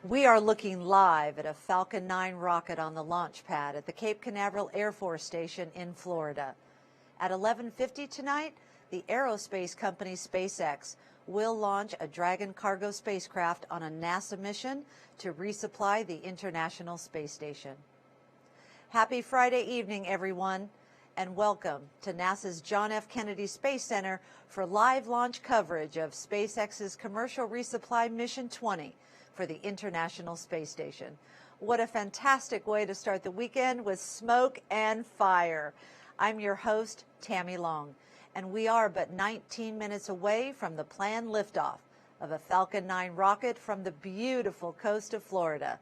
We are looking live at a Falcon 9 rocket on the launch pad at the Cape Canaveral Air Force Station in Florida. At 11:50 tonight, the aerospace company SpaceX will launch a Dragon cargo spacecraft on a NASA mission to resupply the International Space Station. Happy Friday evening, everyone, and welcome to NASA's John F. Kennedy Space Center for live launch coverage of SpaceX's Commercial Resupply Mission 20 for the International Space Station. What a fantastic way to start the weekend with smoke and fire. I'm your host, Tammy Long, and we are but 19 minutes away from the planned liftoff of a Falcon 9 rocket from the beautiful coast of Florida.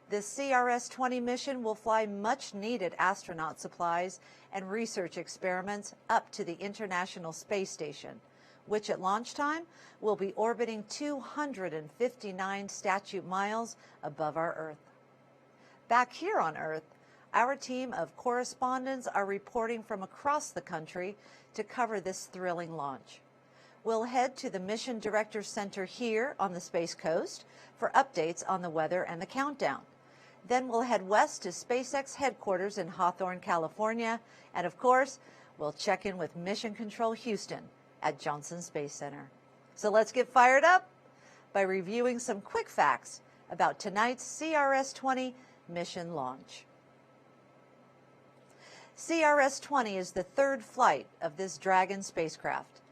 This CRS-20 mission will fly much-needed astronaut supplies and research experiments up to the International Space Station, which at launch time will be orbiting 259 statute miles above our Earth. Back here on Earth, our team of correspondents are reporting from across the country to cover this thrilling launch. We'll head to the Mission Director Center here on the Space Coast for updates on the weather and the countdown. Then we'll head west to SpaceX headquarters in Hawthorne, California, and of course, we'll check in with Mission Control Houston at Johnson Space Center. So let's get fired up by reviewing some quick facts about tonight's CRS-20 mission launch. CRS-20 is the third flight of this Dragon spacecraft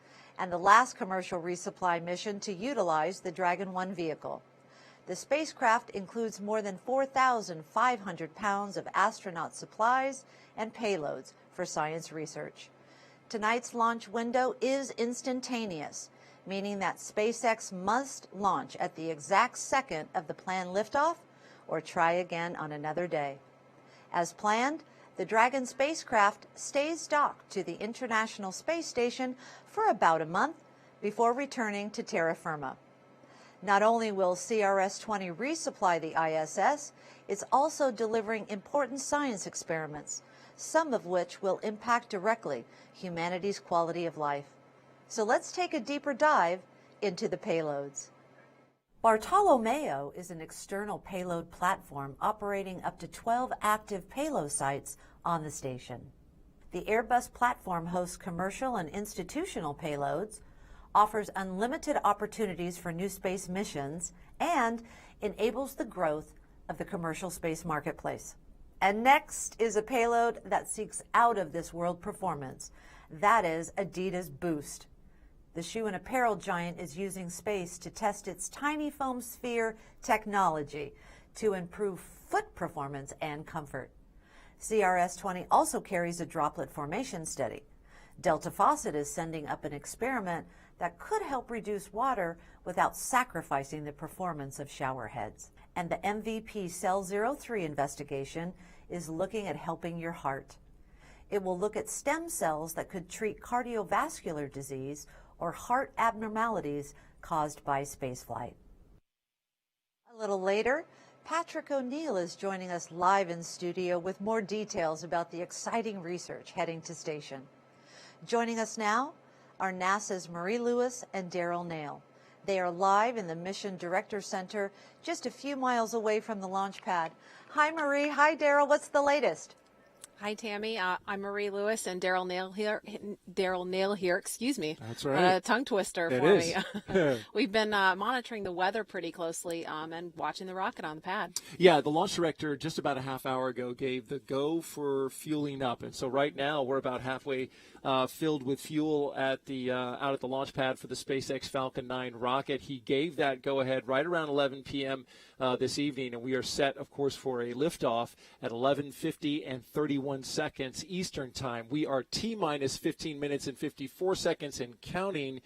and the last commercial resupply mission to utilize the Dragon 1 vehicle. The spacecraft includes more than 4,500 pounds of astronaut supplies and payloads for science research. Tonight's launch window is instantaneous, meaning that SpaceX must launch at the exact second of the planned liftoff or try again on another day. As planned, the Dragon spacecraft stays docked to the International Space Station for about a month before returning to terra firma. Not only will CRS-20 resupply the ISS, it's also delivering important science experiments, some of which will impact directly humanity's quality of life. So let's take a deeper dive into the payloads. Bartolomeo is an external payload platform operating up to 12 active payload sites on the station. The Airbus platform hosts commercial and institutional payloads, offers unlimited opportunities for new space missions, and enables the growth of the commercial space marketplace. And next is a payload that seeks out of this world performance. That is Adidas Boost. The shoe and apparel giant is using space to test its tiny foam sphere technology to improve foot performance and comfort. CRS-20 also carries a droplet formation study. Delta Faucet is sending up an experiment that could help reduce water without sacrificing the performance of shower heads. And the MVP Cell 03 investigation is looking at helping your heart. It will look at stem cells that could treat cardiovascular disease or heart abnormalities caused by spaceflight. A little later, Patrick O'Neill is joining us live in studio with more details about the exciting research heading to station. Joining us now are NASA's Marie Lewis and Daryl Nail. They are live in the Mission Director Center just a few miles away from the launch pad. Hi, Marie. Hi, Daryl. What's the latest? Hi, Tammy. I'm Marie Lewis and Daryl Nail here. Excuse me. That's right. A tongue twister for me. We've been monitoring the weather pretty closely and watching the rocket on the pad. Yeah, the launch director just about a half hour ago gave the go for fueling up, and so right now we're about halfway filled with fuel at the out at the launch pad for the SpaceX Falcon 9 rocket. He gave that go ahead right around 11 p.m. This evening, and we are set, of course, for a liftoff at 11:50 and 31 seconds Eastern Time. We are T-minus 15 minutes and 54 seconds and counting.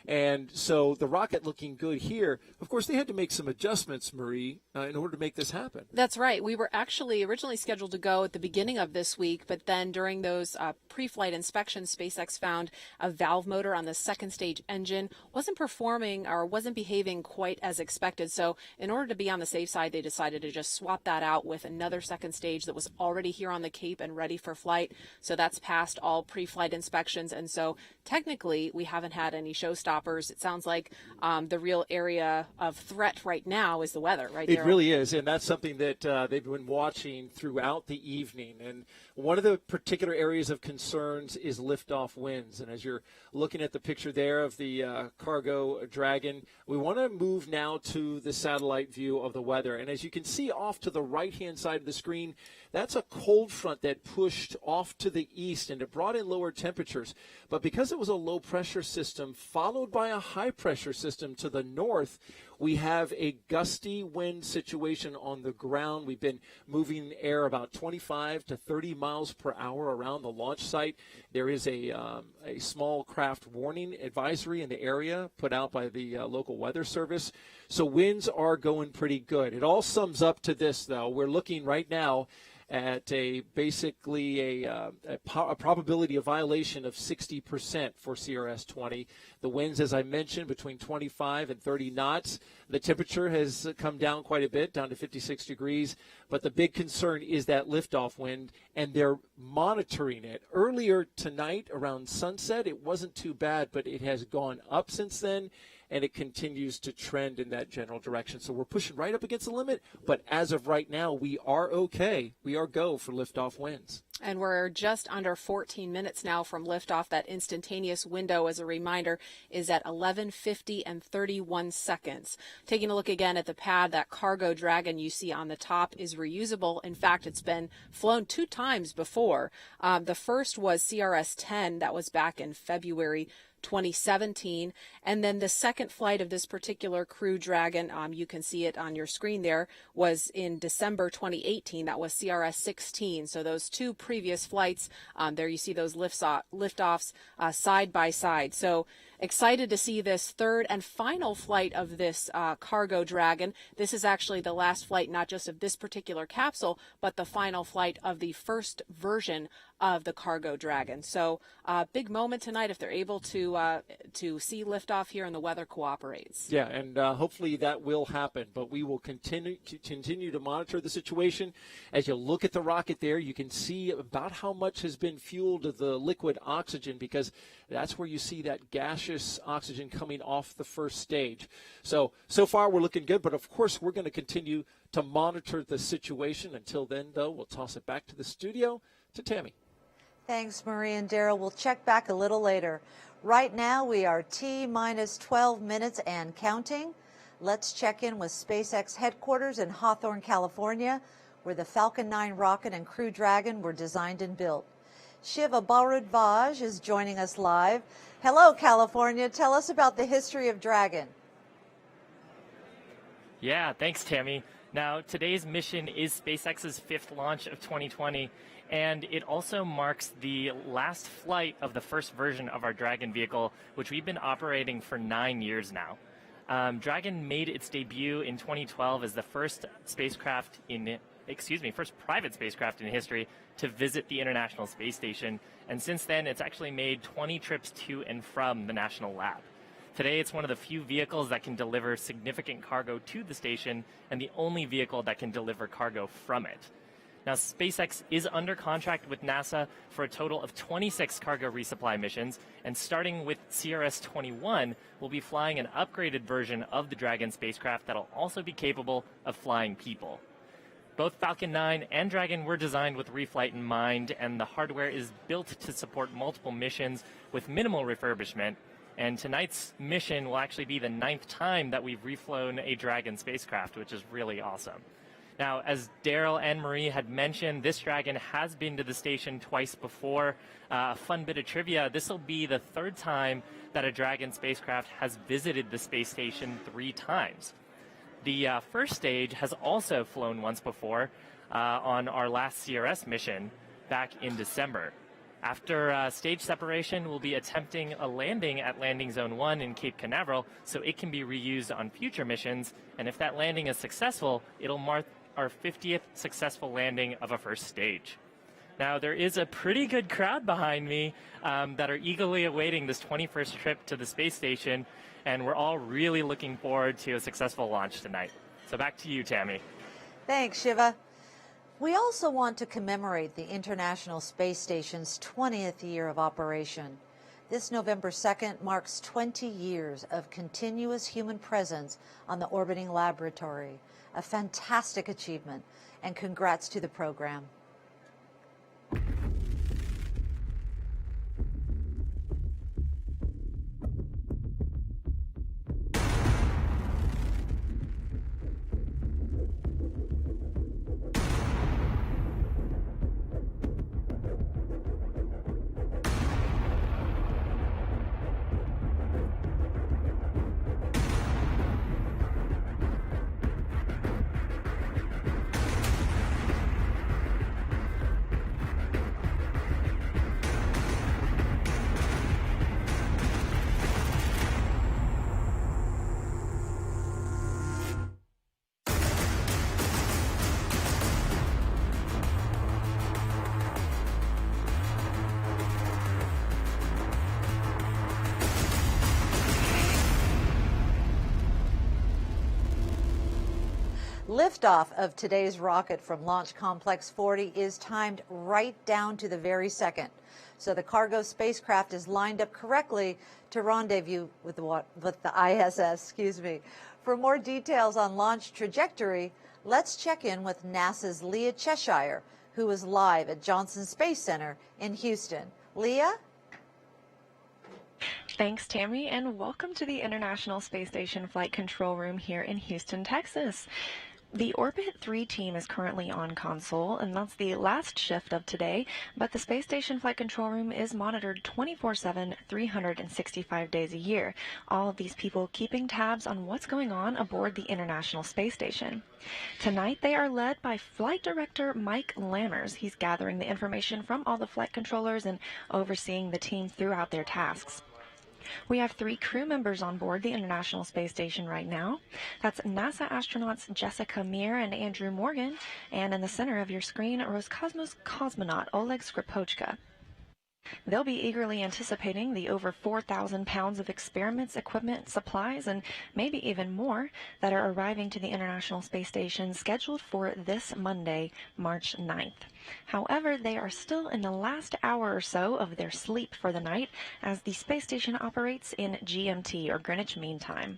And so the rocket looking good here. Of course, they had to make some adjustments, Marie, in order to make this happen. That's right. We were actually originally scheduled to go at the beginning of this week, but then during those pre-flight inspections, SpaceX found a valve motor on the second stage engine wasn't performing or wasn't behaving quite as expected. So in order to be on the safe side, they decided to just swap that out with another second stage that was already here on the Cape and ready for flight. So that's passed all pre-flight inspections. And so technically, we haven't had any showstoppers hoppers. It sounds like the real area of threat right now is the weather, right? It really is, and that's something that they've been watching throughout the evening. And one of the particular areas of concerns is liftoff winds. And as you're looking at the picture there of the cargo Dragon, we want to move now to the satellite view of the weather. And as you can see off to the right-hand side of the screen, that's a cold front that pushed off to the east, and it brought in lower temperatures. But because it was a low-pressure system followed by a high-pressure system to the north, we have a gusty wind situation on the ground. We've been moving air about 25 to 30 miles per hour around the launch site. There is a small craft warning advisory in the area put out by the local weather service. So winds are going pretty good. It all sums up to this, though. We're looking right now at basically a probability of violation of 60% for CRS 20. The winds, as I mentioned, between 25 and 30 knots. The temperature has come down quite a bit, down to 56 degrees. But the big concern is that liftoff wind, and they're monitoring it. Earlier tonight, around sunset, it wasn't too bad, but it has gone up since then, and it continues to trend in that general direction. So we're pushing right up against the limit, but as of right now, we are okay. We are go for liftoff winds. And we're just under 14 minutes now from liftoff. That instantaneous window, as a reminder, is at 11:50 and 31 seconds. Taking a look again at the pad, that cargo Dragon you see on the top is reusable. In fact, it's been flown 2 times before. The first was CRS 10. That was back in February 2017, and then the second flight of this particular Crew Dragon, you can see it on your screen there, was in December 2018. That was CRS 16. So those 2 previous flights, there you see those liftoffs side by side. So excited to see this third and final flight of this cargo Dragon. This is actually the last flight, not just of this particular capsule, but the final flight of the first version of the cargo Dragon. So big moment tonight if they're able to see liftoff here and the weather cooperates. Yeah, and hopefully that will happen. But we will continue to monitor the situation. As you look at the rocket there, you can see about how much has been fueled to the liquid oxygen, because that's where you see that gaseous oxygen coming off the first stage. So far we're looking good, but of course we're going to continue to monitor the situation. Until then, though, we'll toss it back to the studio to Tammy. Thanks, Marie and Daryl. We'll check back a little later. Right now, we are T-minus 12 minutes and counting. Let's check in with SpaceX headquarters in Hawthorne, California, where the Falcon 9 rocket and Crew Dragon were designed and built. Shiva Bharadwaj is joining us live. Hello, California. Tell us about the history of Dragon. Yeah, thanks, Tammy. Now, today's mission is SpaceX's 5th launch of 2020, and it also marks the last flight of the first version of our Dragon vehicle, which we've been operating for 9 years now. Dragon made its debut in 2012 as the first private spacecraft in history to visit the International Space Station, and since then it's actually made 20 trips to and from the National Lab. Today, it's one of the few vehicles that can deliver significant cargo to the station and the only vehicle that can deliver cargo from it. Now, SpaceX is under contract with NASA for a total of 26 cargo resupply missions, and starting with CRS 21, we'll be flying an upgraded version of the Dragon spacecraft that'll also be capable of flying people. Both Falcon 9 and Dragon were designed with reflight in mind, and the hardware is built to support multiple missions with minimal refurbishment. And tonight's mission will actually be the 9th time that we've reflown a Dragon spacecraft, which is really awesome. Now, as Daryl and Marie had mentioned, this Dragon has been to the station twice before. A fun bit of trivia, this will be the 3rd time that a Dragon spacecraft has visited the space station 3 times. The first stage has also flown once before on our last CRS mission back in December. After stage separation, we'll be attempting a landing at Landing Zone 1 in Cape Canaveral so it can be reused on future missions. And if that landing is successful, it'll mark our 50th successful landing of a first stage. Now, there is a pretty good crowd behind me that are eagerly awaiting this 21st trip to the space station, and we're all really looking forward to a successful launch tonight. So back to you, Tammy. Thanks, Shiva. We also want to commemorate the International Space Station's 20th year of operation. This November 2nd marks 20 years of continuous human presence on the orbiting laboratory. A fantastic achievement, and congrats to the program. Liftoff of today's rocket from Launch Complex 40 is timed right down to the very second. So the cargo spacecraft is lined up correctly to rendezvous with the ISS. For more details on launch trajectory, let's check in with NASA's Leah Cheshire, who is live at Johnson Space Center in Houston. Leah? Thanks, Tammy, and welcome to the International Space Station Flight Control Room here in Houston, Texas. The Orbit 3 team is currently on console, and that's the last shift of today, but the Space Station Flight Control Room is monitored 24/7, 365 days a year. All of these people keeping tabs on what's going on aboard the International Space Station. Tonight, they are led by Flight Director Mike Lammers. He's gathering the information from all the flight controllers and overseeing the team throughout their tasks. We have 3 crew members on board the International Space Station right now. That's NASA astronauts Jessica Meir and Andrew Morgan, and in the center of your screen, Roscosmos cosmonaut Oleg Skripochka. They'll be eagerly anticipating the over 4,000 pounds of experiments, equipment, supplies, and maybe even more that are arriving to the International Space Station scheduled for this Monday, March 9th. However, they are still in the last hour or so of their sleep for the night as the space station operates in GMT, or Greenwich Mean Time.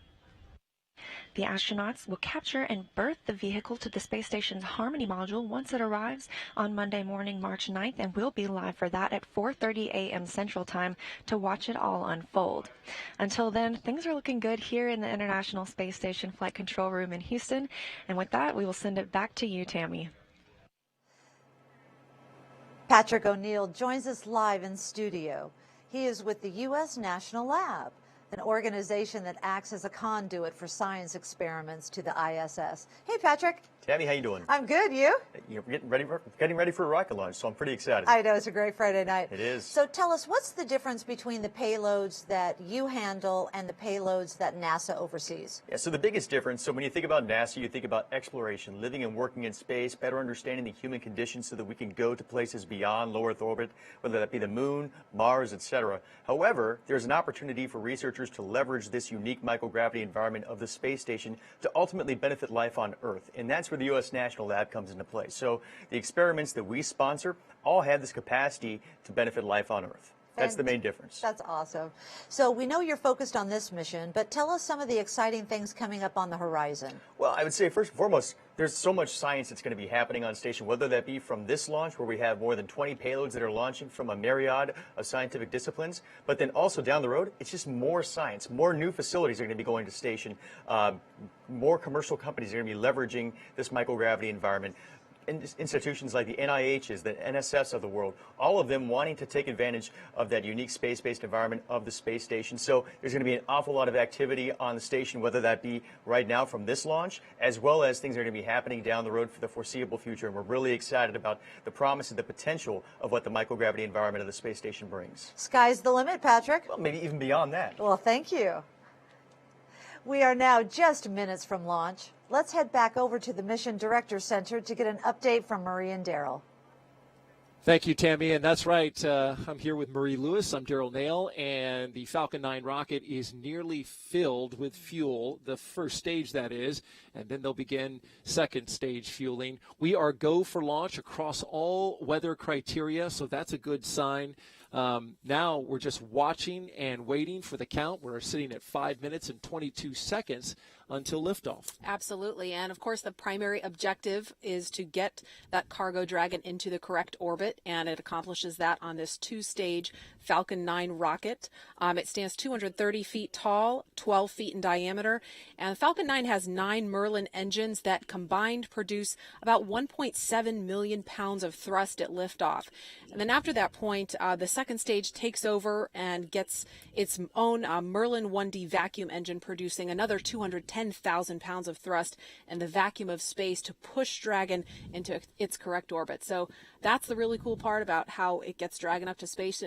The astronauts will capture and berth the vehicle to the space station's Harmony module once it arrives on Monday morning, March 9th, and we'll be live for that at 4:30 a.m. Central Time to watch it all unfold. Until then, things are looking good here in the International Space Station Flight Control Room in Houston, and with that, we will send it back to you, Tammy. Patrick O'Neill joins us live in studio. He is with the U.S. National Lab, an organization that acts as a conduit for science experiments to the ISS. Hey, Patrick. Tammy, how you doing? I'm good. You? You're getting ready for a rocket launch, so I'm pretty excited. I know, it's a great Friday night. It is. So tell us, what's the difference between the payloads that you handle and the payloads that NASA oversees? Yeah, so the biggest difference, so when you think about NASA, you think about exploration, living and working in space, better understanding the human conditions so that we can go to places beyond low Earth orbit, whether that be the moon, Mars, etc. However, there's an opportunity for researchers to leverage this unique microgravity environment of the space station to ultimately benefit life on Earth, and that's where the U.S. National Lab comes into play. So the experiments that we sponsor all have this capacity to benefit life on Earth. That's the main difference. That's awesome. So we know you're focused on this mission, but tell us some of the exciting things coming up on the horizon. Well, I would say first and foremost, there's so much science that's going to be happening on station, whether that be from this launch where we have more than 20 payloads that are launching from a myriad of scientific disciplines, but then also down the road, it's just more science, more new facilities are going to be going to station, more commercial companies are going to be leveraging this microgravity environment. Institutions like the NIHs, the NSFs of the world, all of them wanting to take advantage of that unique space-based environment of the space station. So there's going to be an awful lot of activity on the station, whether that be right now from this launch, as well as things that are going to be happening down the road for the foreseeable future. And we're really excited about the promise and the potential of what the microgravity environment of the space station brings. Sky's the limit, Patrick. Well, maybe even beyond that. Well, thank you. We are now just minutes from launch. Let's head back over to the Mission Director Center to get an update from Marie and Daryl. Thank you, Tammy, and that's right. I'm here with Marie Lewis. I'm Daryl Nail, and the Falcon 9 rocket is nearly filled with fuel, the first stage that is, and then they'll begin second stage fueling. We are go for launch across all weather criteria, so that's a good sign. Now we're just watching and waiting for the count. We're sitting at 5 minutes and 22 seconds until liftoff. Absolutely. And of course, the primary objective is to get that cargo Dragon into the correct orbit, and it accomplishes that on this two-stage Falcon 9 rocket. It stands 230 feet tall, 12 feet in diameter, and Falcon 9 has 9 Merlin engines that combined produce about 1.7 million pounds of thrust at liftoff. And then after that point, the second stage takes over and gets its own Merlin 1D vacuum engine producing another 210,000 pounds of thrust and the vacuum of space to push Dragon into its correct orbit. So that's the really cool part about how it gets Dragon up to space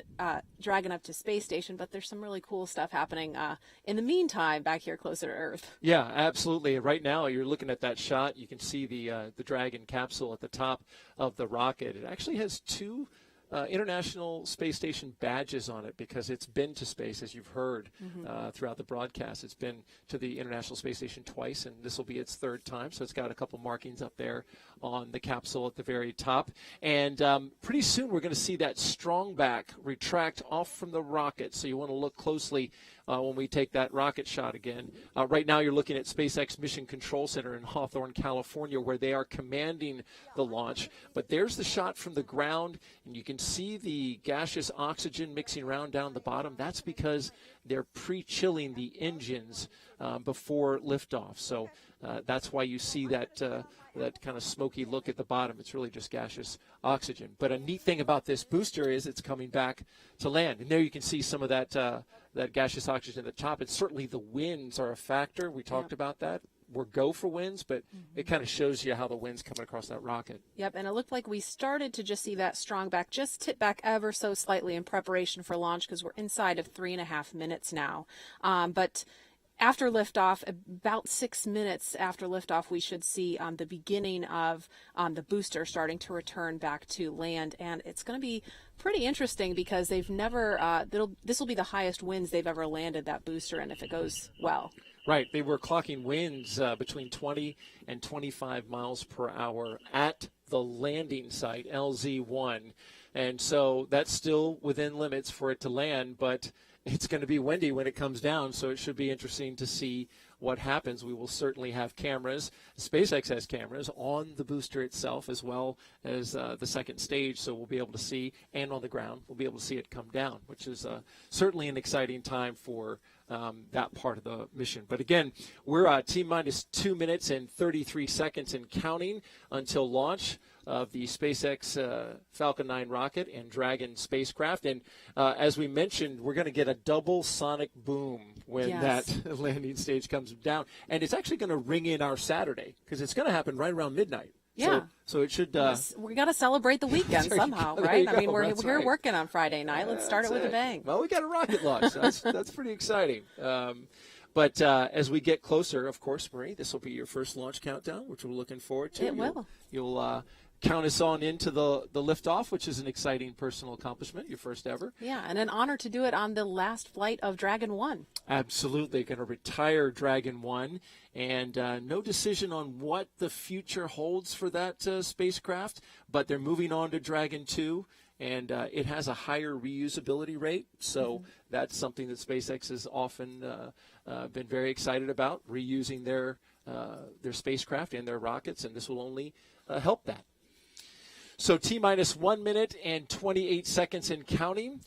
station. But there's some really cool stuff happening in the meantime back here closer to Earth. Yeah, absolutely. Right now, you're looking at that shot. You can see the Dragon capsule at the top of the rocket. It actually has two International Space Station badges on it because it's been to space, as you've heard throughout the broadcast. It's been to the International Space Station twice, and this will be its third time. So it's got a couple markings up there on the capsule at the very top. And pretty soon we're going to see that strong back retract off from the rocket. So you want to look closely when we take that rocket shot again. Right now you're looking at SpaceX Mission Control Center in Hawthorne, California, where they are commanding the launch. But there's the shot from the ground, and you can see the gaseous oxygen mixing around down the bottom. That's because they're pre-chilling the engines before liftoff. So that's why you see that kind of smoky look at the bottom. It's really just gaseous oxygen. But a neat thing about this booster is it's coming back to land. And there you can see some of that gaseous oxygen at the top. And certainly the winds are a factor. We talked about that. We're go for winds, but it kind of shows you how the wind's coming across that rocket. Yep, and it looked like we started to just see that strong back just tip back ever so slightly in preparation for launch because we're inside of 3.5 minutes now. But after liftoff, about 6 minutes after liftoff, we should see the beginning of the booster starting to return back to land. And it's going to be pretty interesting because they've never, this will be the highest winds they've ever landed that booster in if it goes well. Right. They were clocking winds between 20 and 25 miles per hour at the landing site, LZ-1. And so that's still within limits for it to land, but it's going to be windy when it comes down, so it should be interesting to see what happens. We will certainly have cameras. SpaceX has cameras on the booster itself as well as the second stage, so we'll be able to see, and on the ground, we'll be able to see it come down, which is certainly an exciting time for that part of the mission. But again, we're T-minus 2 minutes and 33 seconds and counting until launch of the SpaceX Falcon 9 rocket and Dragon spacecraft. And as we mentioned, we're going to get a double sonic boom when that landing stage comes down. And it's actually going to ring in our Saturday because it's going to happen right around midnight. Yeah. So it should. We got to celebrate the weekend somehow, right? I mean, we're right. working on Friday night. Let's start it with a bang. Well, we got a rocket launch. That's pretty exciting. But as we get closer, of course, Marie, this will be your first launch countdown, which we're looking forward to. It will. You'll count us on into the liftoff, which is an exciting personal accomplishment, your first ever. Yeah, and an honor to do it on the last flight of Dragon 1. Absolutely. Going to retire Dragon 1. And no decision on what the future holds for that spacecraft, but they're moving on to Dragon 2. And it has a higher reusability rate, so that's something that SpaceX has often been very excited about, reusing their spacecraft and their rockets, and this will only help that. So T-minus 1 minute and 28 seconds and counting.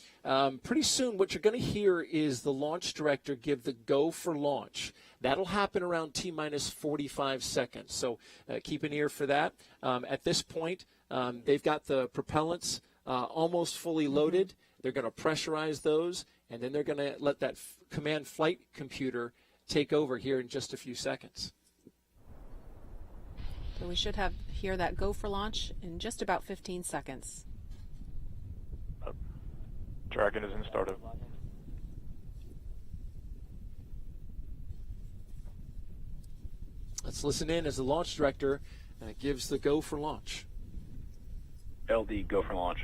Pretty soon what you're going to hear is the launch director give the go for launch. That'll happen around T-minus 45 seconds, so keep an ear for that. At this point, they've got the propellants almost fully loaded. They're going to pressurize those, and then they're going to let that command flight computer take over here in just a few seconds. So we should hear that go for launch in just about 15 seconds. Dragon is in startup. Let's listen in as the launch director gives the go for launch. LD, go for launch.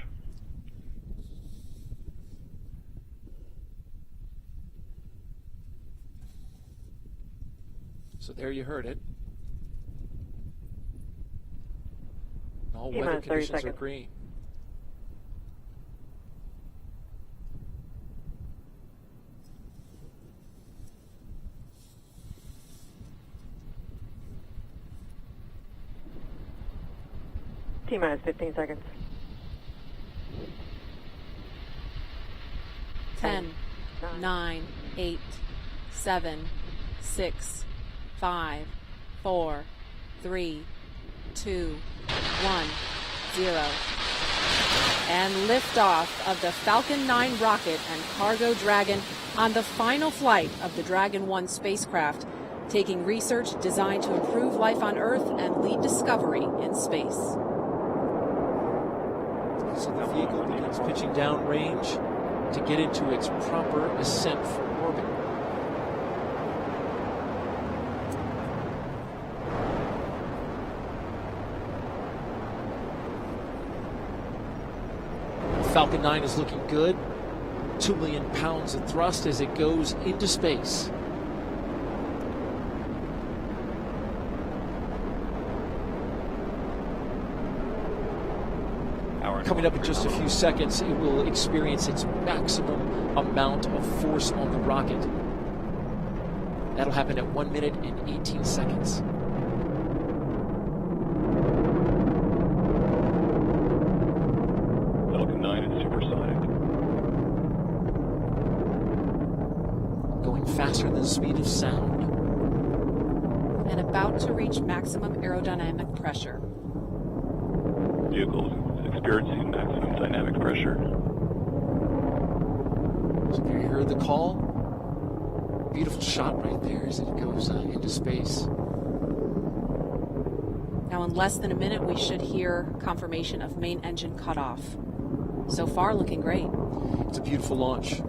So there you heard it. All weather conditions are green. T-minus 15 seconds. 10, 9, 8, 7, 6, 5, 4, 3, 2, 1, 0. And liftoff of the Falcon 9 rocket and cargo Dragon on the final flight of the Dragon 1 spacecraft, taking research designed to improve life on Earth and lead discovery in space. So the vehicle begins pitching downrange to get into its proper ascent for orbit. Falcon 9 is looking good. 2 million pounds of thrust as it goes into space. Coming up in just a few seconds, it will experience its maximum amount of force on the rocket. That'll happen at 1 minute and 18 seconds. Falcon 9 is supersonic. Going faster than the speed of sound. And about to reach maximum aerodynamic pressure. Vehicle is experiencing maximum dynamic pressure. So you heard the call. Beautiful shot right there as it goes into space. Now in less than a minute, we should hear confirmation of main engine cutoff. So far, looking great. It's a beautiful launch.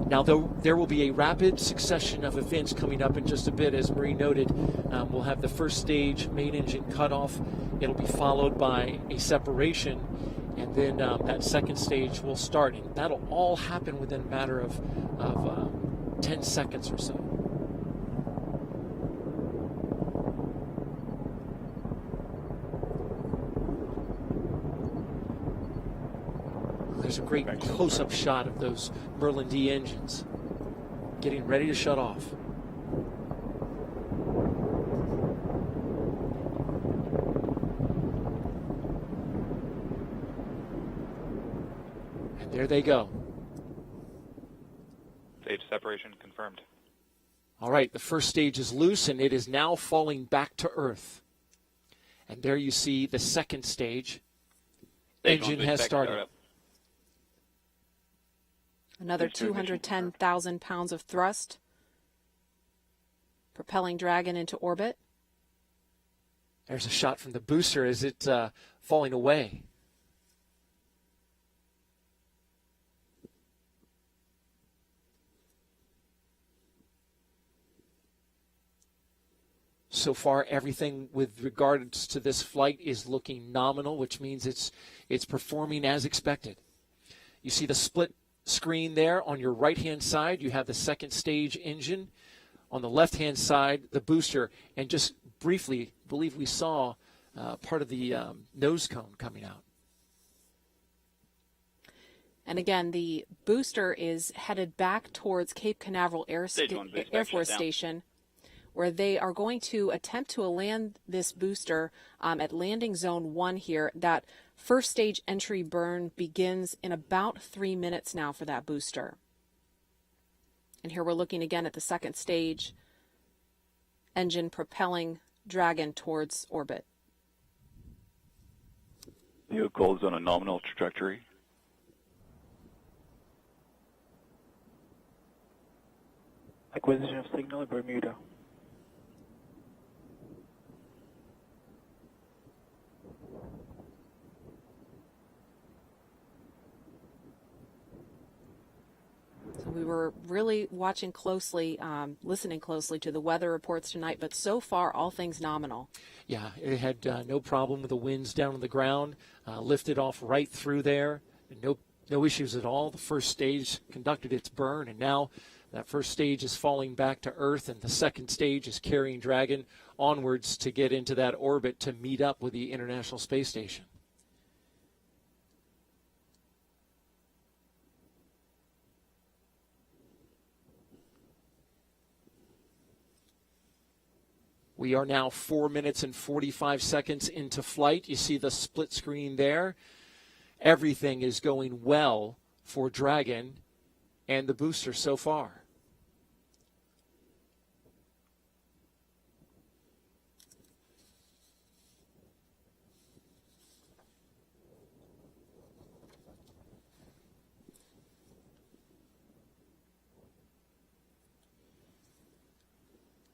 Now, there will be a rapid succession of events coming up in just a bit. As Marie noted, we'll have the first stage, main engine cutoff. It'll be followed by a separation, and then that second stage will start. And that'll all happen within a matter of 10 seconds or so. There's a great close-up shot of those Merlin D engines getting ready to shut off. And there they go. Stage separation confirmed. All right, the first stage is loose, and it is now falling back to Earth. And there you see the second stage. Engine has started. Another 210,000 pounds of thrust, propelling Dragon into orbit. There's a shot from the booster as it's falling away. So far, everything with regards to this flight is looking nominal, which means it's performing as expected. You see the split screen there on your right-hand side. You have the second stage engine. On the left-hand side, the booster. And just briefly, I believe we saw part of the nose cone coming out. And again, the booster is headed back towards Cape Canaveral Air Force Station, where they are going to attempt to land this booster at landing zone 1 here. That first stage entry burn begins in about 3 minutes now for that booster. And here we're looking again at the second stage engine propelling Dragon towards orbit. Vehicle is on a nominal trajectory. Acquisition of signal in Bermuda. So we were really watching closely, listening closely to the weather reports tonight, but so far, all things nominal. Yeah, it had no problem with the winds down on the ground, lifted off right through there. No issues at all. The first stage conducted its burn, and now that first stage is falling back to Earth, and the second stage is carrying Dragon onwards to get into that orbit to meet up with the International Space Station. We are now 4 minutes and 45 seconds into flight. You see the split screen there. Everything is going well for Dragon and the booster so far.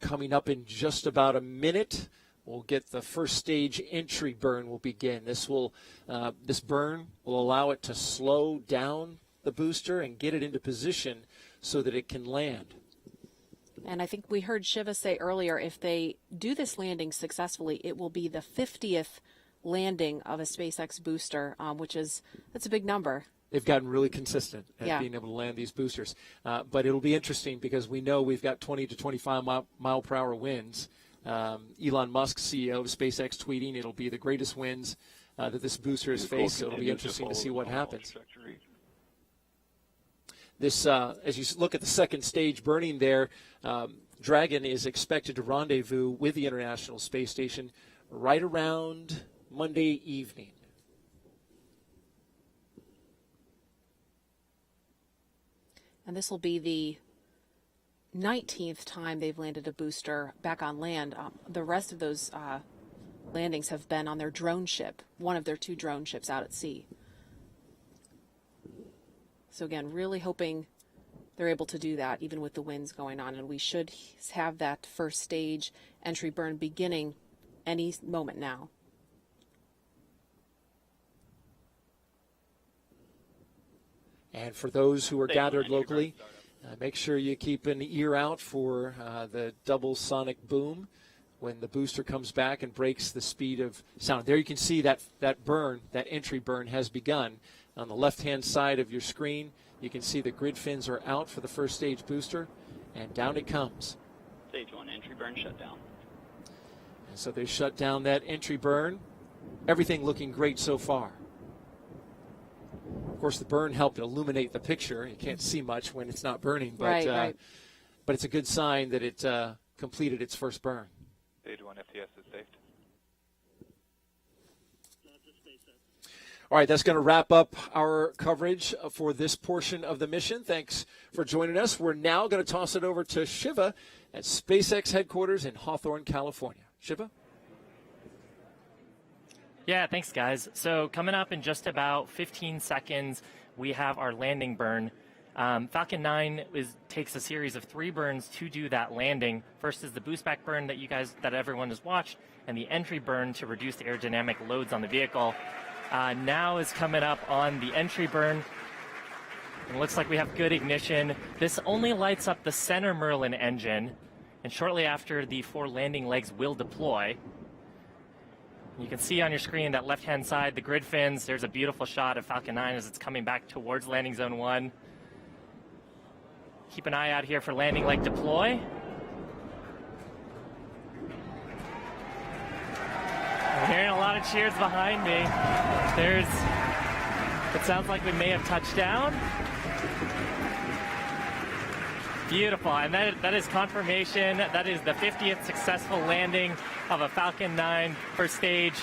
Coming up in just about a minute, we'll get the first stage entry burn will begin. This burn will allow it to slow down the booster and get it into position so that it can land. And I think we heard Shiva say earlier, if they do this landing successfully, it will be the 50th landing of a SpaceX booster, that's a big number. They've gotten really consistent at being able to land these boosters. But it'll be interesting because we know we've got 20 to 25 mile per hour winds. Elon Musk, CEO of SpaceX, tweeting it'll be the greatest winds that this booster has faced. So it'll be interesting to see what happens. This, as you look at the second stage burning there, Dragon is expected to rendezvous with the International Space Station right around Monday evening. And this will be the 19th time they've landed a booster back on land. The rest of those landings have been on their drone ship, one of their 2 drone ships out at sea. So again, really hoping they're able to do that even with the winds going on. And we should have that first stage entry burn beginning any moment now. And for those who are gathered locally, make sure you keep an ear out for the double sonic boom when the booster comes back and breaks the speed of sound. There you can see that burn, that entry burn has begun. On the left-hand side of your screen, you can see the grid fins are out for the first stage booster, and down it comes. Stage 1 entry burn shut down. And so they shut down that entry burn. Everything looking great so far. Of course, the burn helped illuminate the picture. You can't see much when it's not burning, but right. But it's a good sign that it completed its first burn. Stage 1 FTS is safe. All right, that's going to wrap up our coverage for this portion of the mission. Thanks for joining us. We're now going to toss it over to Shiva at SpaceX headquarters in Hawthorne, California. Shiva? Yeah, thanks, guys. So coming up in just about 15 seconds, we have our landing burn. Falcon 9 takes a series of 3 burns to do that landing. First is the boost back burn that everyone has watched, and the entry burn to reduce the aerodynamic loads on the vehicle. Now is coming up on the entry burn. It looks like we have good ignition. This only lights up the center Merlin engine, and shortly after, the 4 landing legs will deploy. You can see on your screen that left-hand side, the grid fins. There's a beautiful shot of Falcon 9 as it's coming back towards landing zone 1. Keep an eye out here for landing leg deploy. I'm hearing a lot of cheers behind me. It sounds like we may have touched down. Beautiful, and that is confirmation. That is the 50th successful landing of a Falcon 9 first stage.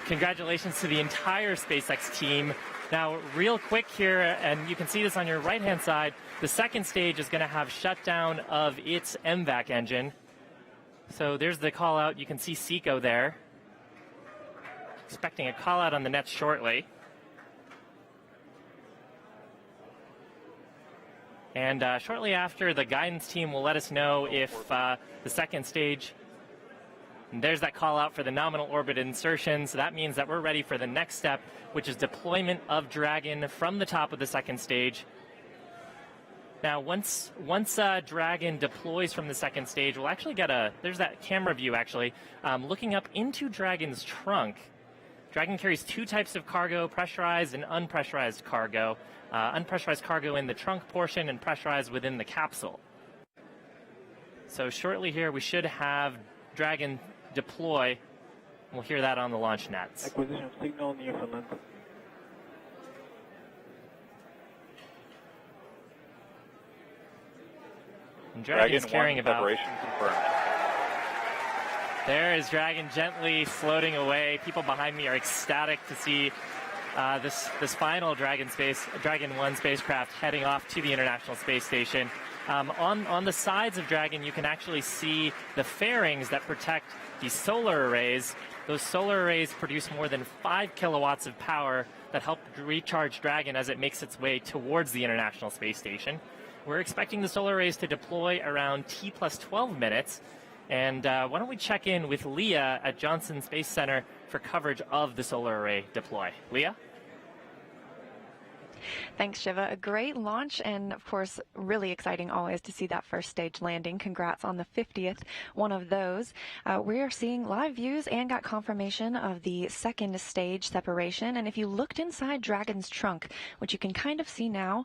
Congratulations to the entire SpaceX team. Now, real quick here, and you can see this on your right-hand side, the second stage is going to have shutdown of its MVAC engine. So there's the call out. You can see SECO there. Expecting a call out on the nets shortly. And shortly after, the guidance team will let us know if the second stage, and there's that call out for the nominal orbit insertion. So that means that we're ready for the next step, which is deployment of Dragon from the top of the second stage. Now, once Dragon deploys from the second stage, we'll actually get there's that camera view actually, looking up into Dragon's trunk. Dragon carries 2 types of cargo, pressurized and unpressurized cargo. Unpressurized cargo in the trunk portion and pressurized within the capsule. So shortly here, we should have Dragon deploy. We'll hear that on the launch nets. Acquisition of signal Newfoundland. And Dragon's carrying about... Separation confirmed. There is Dragon gently floating away. People behind me are ecstatic to see this final Dragon 1 spacecraft heading off to the International Space Station. On the sides of Dragon, you can actually see the fairings that protect the solar arrays. Those solar arrays produce more than 5 kilowatts of power that help recharge Dragon as it makes its way towards the International Space Station. We're expecting the solar arrays to deploy around T+12 minutes. And why don't we check in with Leah at Johnson Space Center for coverage of the solar array deploy. Leah? Thanks, Shiva. A great launch, and of course, really exciting always to see that first stage landing. Congrats on the 50th one of those. We are seeing live views and got confirmation of the second stage separation. And if you looked inside Dragon's trunk, which you can kind of see now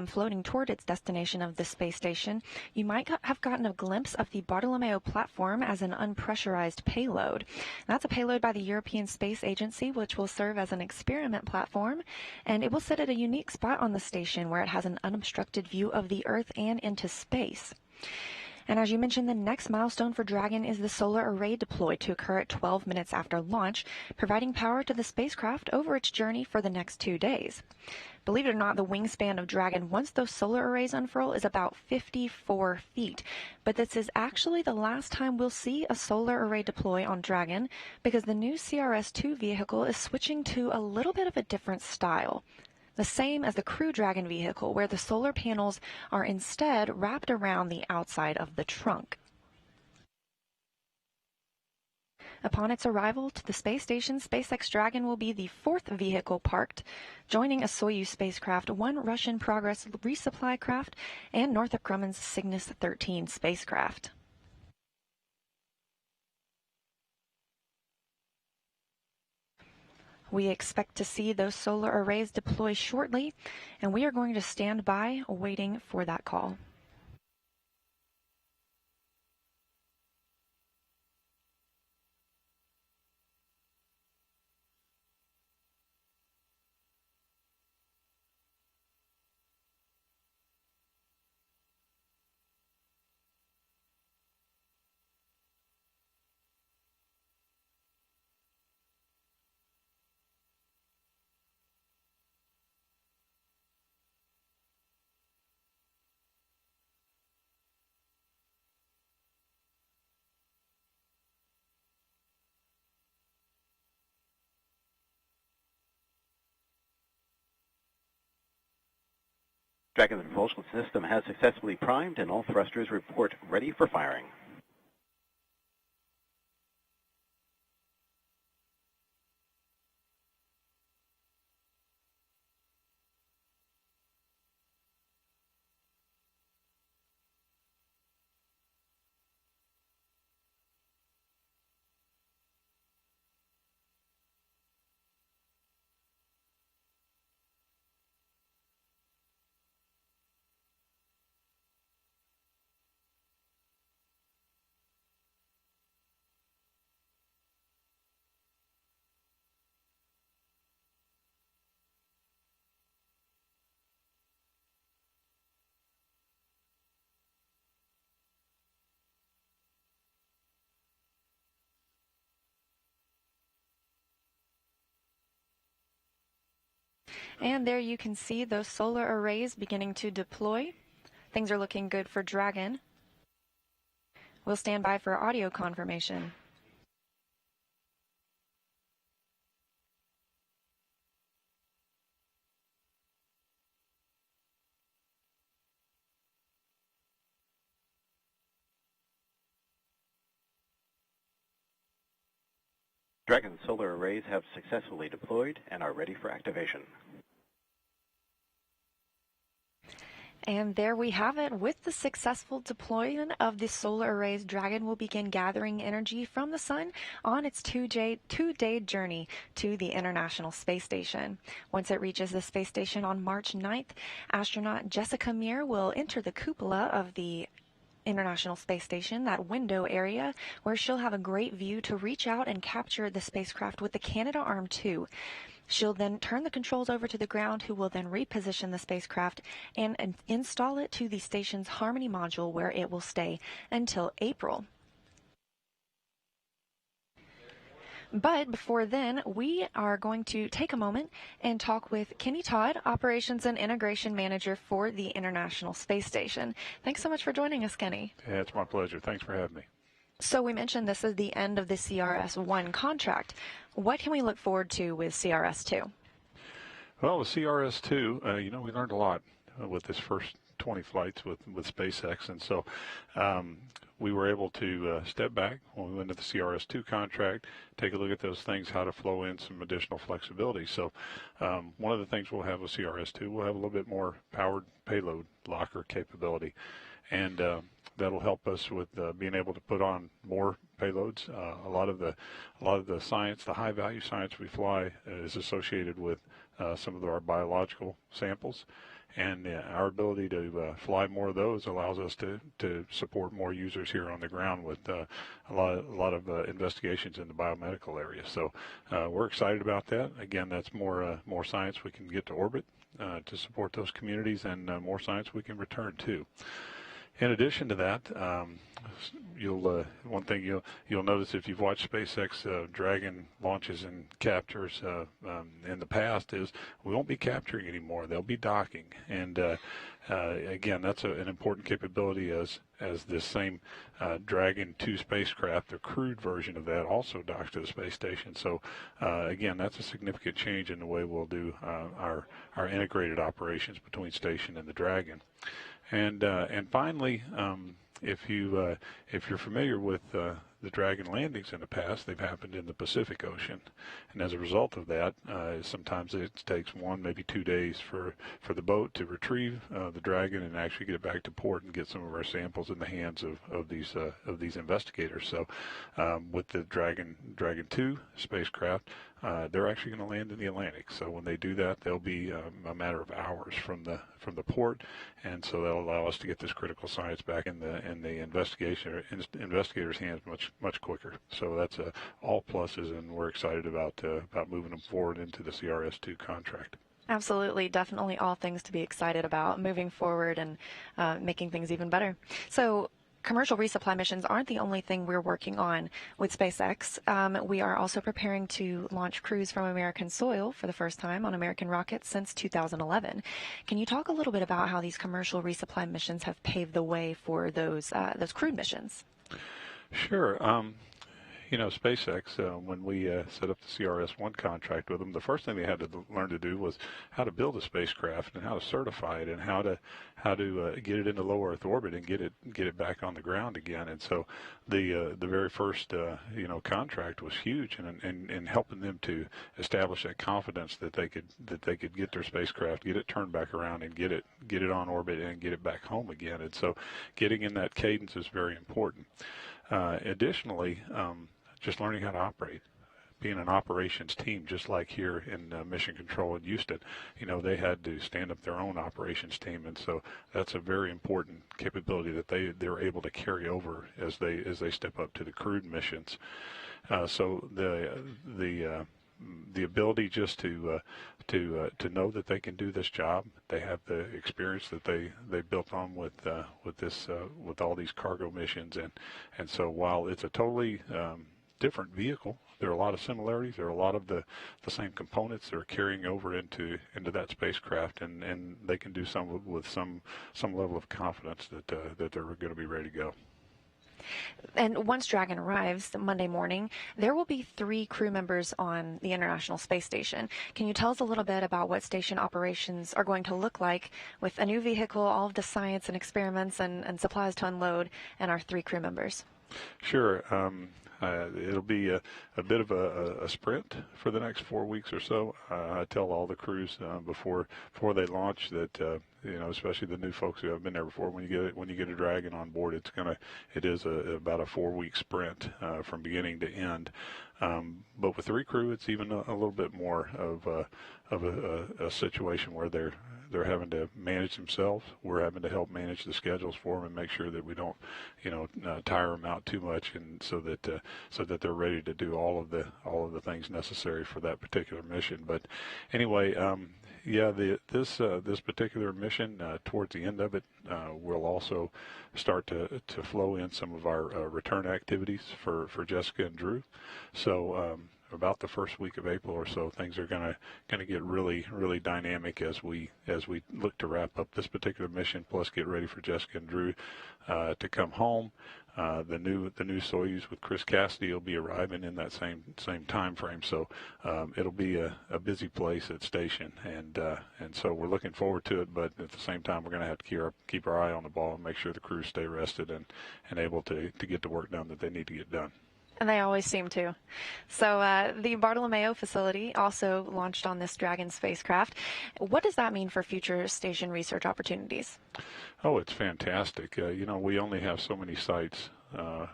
floating toward its destination of the space station, you might have gotten a glimpse of the Bartolomeo platform as an unpressurized payload. That's a payload by the European Space Agency, which will serve as an experiment platform, and it will sit at a unique spot on the station where it has an unobstructed view of the Earth and into space. And as you mentioned, the next milestone for Dragon is the solar array deploy to occur at 12 minutes after launch, providing power to the spacecraft over its journey for the next 2 days. Believe it or not, the wingspan of Dragon, once those solar arrays unfurl, is about 54 feet. But this is actually the last time we'll see a solar array deploy on Dragon, because the new CRS-2 vehicle is switching to a little bit of a different style. The same as the Crew Dragon vehicle, where the solar panels are instead wrapped around the outside of the trunk. Upon its arrival to the space station, SpaceX Dragon will be the fourth vehicle parked, joining a Soyuz spacecraft, one Russian Progress resupply craft, and Northrop Grumman's Cygnus 13 spacecraft. We expect to see those solar arrays deploy shortly, and we are going to stand by waiting for that call. Dragon's propulsion system has successfully primed and all thrusters report ready for firing. And there you can see those solar arrays beginning to deploy. Things are looking good for Dragon. We'll stand by for audio confirmation. Dragon's solar arrays have successfully deployed and are ready for activation. And there we have it. With the successful deployment of the solar arrays, Dragon will begin gathering energy from the sun on its two-day journey to the International Space Station. Once it reaches the space station on March 9th, astronaut Jessica Meir will enter the cupola of the International Space Station, that window area, where she'll have a great view to reach out and capture the spacecraft with the Canadarm2. She'll then turn the controls over to the ground, who will then reposition the spacecraft and install it to the station's Harmony module, where it will stay until April. But before then, we are going to take a moment and talk with Kenny Todd, Operations and Integration Manager for the International Space Station. Thanks so much for joining us, Kenny. Yeah, it's my pleasure. Thanks for having me. So we mentioned this is the end of the CRS-1 contract. What can we look forward to with CRS-2? Well, with CRS-2, we learned a lot with this first 20 flights with SpaceX, and so we were able to step back when we went to the CRS-2 contract, take a look at those things, how to flow in some additional flexibility. So one of the things we'll have with CRS-2, we'll have a little bit more powered payload locker capability, and that'll help us with being able to put on more payloads. A lot of the science, the high value science we fly, is associated with some of our biological samples, and our ability to fly more of those allows us to support more users here on the ground with a lot of investigations in the biomedical area. So we're excited about that. Again, that's more science we can get to orbit to support those communities, and more science we can return to. In addition to that, one thing you'll notice if you've watched SpaceX Dragon launches and captures in the past is we won't be capturing anymore. They'll be docking, and again, that's an important capability as this same Dragon 2 spacecraft, the crewed version of that, also docks to the space station. So again, that's a significant change in the way we'll do our integrated operations between station and the Dragon. And finally, if you're familiar with the Dragon landings in the past, they've happened in the Pacific Ocean, and as a result of that, sometimes it takes 1, maybe 2 days for the boat to retrieve the Dragon and actually get it back to port and get some of our samples in the hands of these investigators. So with the Dragon 2 spacecraft, they're actually going to land in the Atlantic. So when they do that, they'll be a matter of hours from the port, and so that'll allow us to get this critical science back in the investigators' hands much quicker. So that's all pluses, and we're excited about moving them forward into the CRS-2 contract. Absolutely, definitely all things to be excited about moving forward and making things even better. So commercial resupply missions aren't the only thing we're working on with SpaceX. We are also preparing to launch crews from American soil for the first time on American rockets since 2011. Can you talk a little bit about how these commercial resupply missions have paved the way for those crewed missions? Sure. SpaceX, when we set up the CRS-1 contract with them, the first thing they had to learn to do was how to build a spacecraft and how to certify it and how to get it into low Earth orbit and get it back on the ground again. And so the very first contract was huge in helping them to establish that confidence that they could get their spacecraft, get it turned back around, and get it on orbit and get it back home again. And so getting in that cadence is very important. Additionally, just learning how to operate, being an operations team, just like here in Mission Control in Houston, they had to stand up their own operations team, and so that's a very important capability that they're able to carry over as they step up to the crewed missions. So the ability just to know that they can do this job, they have the experience that they built on with all these cargo missions, and so while it's a totally different vehicle, there are a lot of similarities. There are a lot of the same components that are carrying over into that spacecraft, and they can do some with some level of confidence that they're going to be ready to go. And once Dragon arrives Monday morning, there will be 3 crew members on the International Space Station. Can you tell us a little bit about what station operations are going to look like with a new vehicle, all of the science and experiments and supplies to unload, and our 3 crew members? Sure. It'll be a bit of a sprint for the next 4 weeks or so. I tell all the crews before they launch that especially the new folks who have been there before, when you get a Dragon on board, it is about a 4-week sprint from beginning to end. But with 3 crew, it's even a little bit more of a situation where they're having to manage themselves. We're having to help manage the schedules for them and make sure that we don't, tire them out too much, and so that they're ready to do all of the things necessary for that particular mission. But anyway, this particular mission, towards the end of it, we'll also start to flow in some of our return activities for Jessica and Drew. So about the first week of April or so, things are going to get really dynamic as we look to wrap up this particular mission, plus get ready for Jessica and Drew to come home. The new Soyuz with Chris Cassidy will be arriving in that same time frame, so it'll be a busy place at station, and so we're looking forward to it. But at the same time, we're going to have to keep our eye on the ball and make sure the crews stay rested and able to get the work done that they need to get done. And they always seem to. So the Bartolomeo facility also launched on this Dragon spacecraft. What does that mean for future station research opportunities? Oh, it's fantastic. We only have so many sites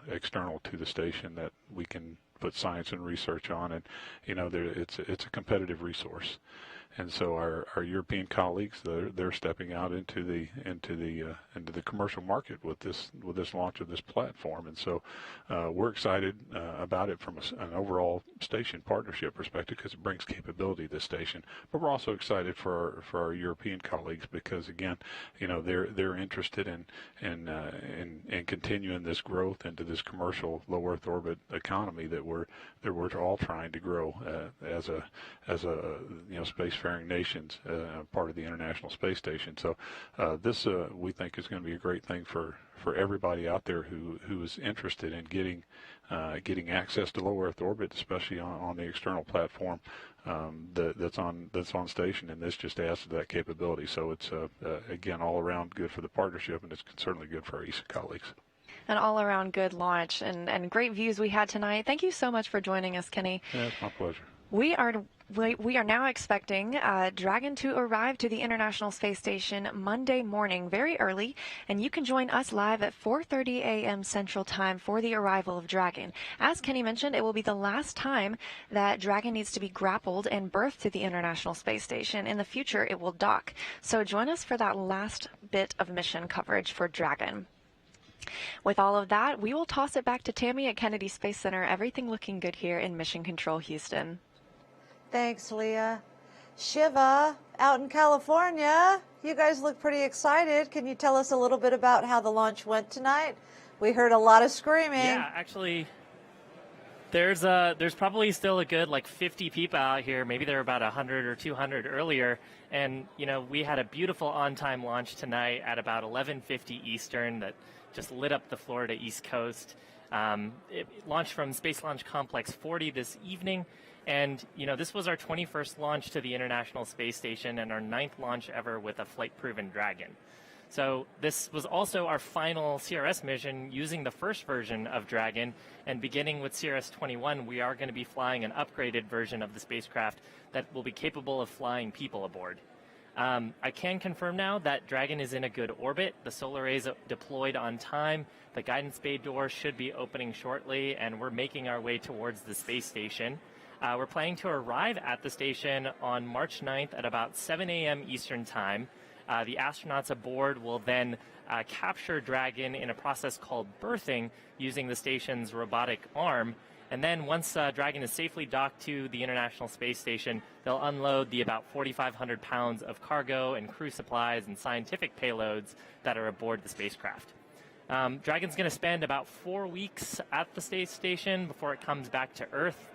external to the station that we can put science and research on, and it's a competitive resource. And so our European colleagues, they're stepping out into the commercial market with this launch of this platform, and so we're excited about it from an overall station partnership perspective because it brings capability to the station. But we're also excited for our European colleagues because again, they're interested in continuing this growth into this commercial low Earth orbit economy that we're all trying to grow as a spacefaring nations, part of the International Space Station. So this we think is going to be a great thing for everybody out there who is interested in getting access to low Earth orbit, especially on the external platform that's on station, and this just adds to that capability. So it's again all around good for the partnership, and it's certainly good for our ESA colleagues. An all-around good launch and great views we had tonight. Thank you so much for joining us, Kenny. Yeah, it's my pleasure. We are now expecting Dragon to arrive to the International Space Station Monday morning, very early, and you can join us live at 4:30 a.m. Central Time for the arrival of Dragon. As Kenny mentioned, it will be the last time that Dragon needs to be grappled and berthed to the International Space Station. In the future, it will dock. So join us for that last bit of mission coverage for Dragon. With all of that, we will toss it back to Tammy at Kennedy Space Center. Everything looking good here in Mission Control, Houston. Thanks, Leah. Shiva, out in California, you guys look pretty excited. Can you tell us a little bit about how the launch went tonight? We heard a lot of screaming. Yeah, actually, there's probably still a good 50 people out here. Maybe there were about 100 or 200 earlier. And, we had a beautiful on-time launch tonight at about 11:50 Eastern that just lit up the Florida East Coast. It launched from Space Launch Complex 40 this evening. And, this was our 21st launch to the International Space Station and our 9th launch ever with a flight-proven Dragon. So this was also our final CRS mission using the first version of Dragon. And beginning with CRS 21, we are going to be flying an upgraded version of the spacecraft that will be capable of flying people aboard. I can confirm now that Dragon is in a good orbit. The solar array is deployed on time. The guidance bay door should be opening shortly, and we're making our way towards the space station. We're planning to arrive at the station on March 9th at about 7 a.m. Eastern Time. The astronauts aboard will then capture Dragon in a process called berthing using the station's robotic arm. And then once Dragon is safely docked to the International Space Station, they'll unload the about 4,500 pounds of cargo and crew supplies and scientific payloads that are aboard the spacecraft. Dragon's going to spend about 4 weeks at the space station before it comes back to Earth.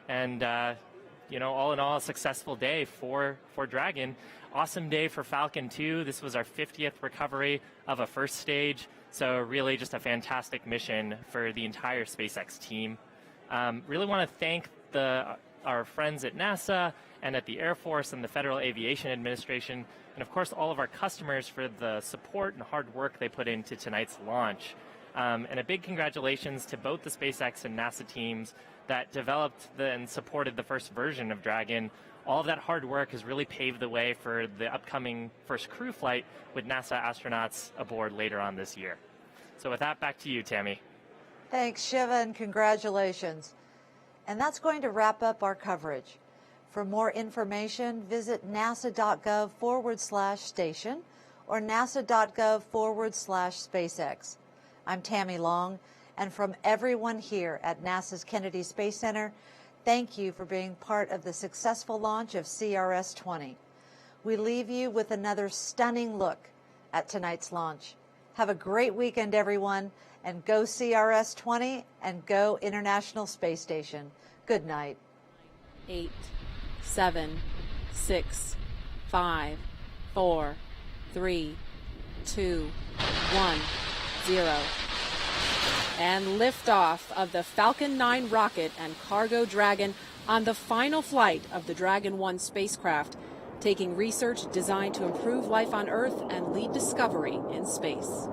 And, all in all, a successful day for Dragon. Awesome day for Falcon 2. This was our 50th recovery of a first stage. So really just a fantastic mission for the entire SpaceX team. Really want to thank our friends at NASA and at the Air Force and the Federal Aviation Administration, and of course all of our customers for the support and hard work they put into tonight's launch. And a big congratulations to both the SpaceX and NASA teams that developed and supported the first version of Dragon. All of that hard work has really paved the way for the upcoming first crew flight with NASA astronauts aboard later on this year. So with that, back to you, Tammy. Thanks, Shiva, and congratulations. And that's going to wrap up our coverage. For more information, visit nasa.gov/station or nasa.gov/SpaceX. I'm Tammy Long, and from everyone here at NASA's Kennedy Space Center, thank you for being part of the successful launch of CRS-20. We leave you with another stunning look at tonight's launch. Have a great weekend, everyone, and go CRS-20 and go International Space Station. Good night. 8, 7, 6, 5, 4, 3, 2, 1, 0. And liftoff of the Falcon 9 rocket and cargo Dragon on the final flight of the Dragon 1 spacecraft, taking research designed to improve life on Earth and lead discovery in space.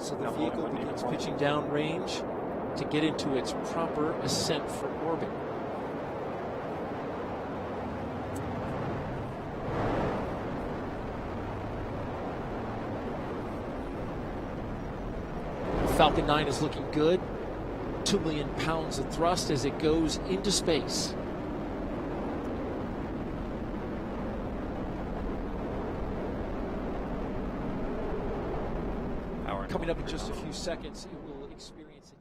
So the vehicle begins pitching downrange to get into its proper ascent for orbit. Falcon 9 is looking good. 2 million pounds of thrust as it goes into space. Coming up in just a few seconds, it will experience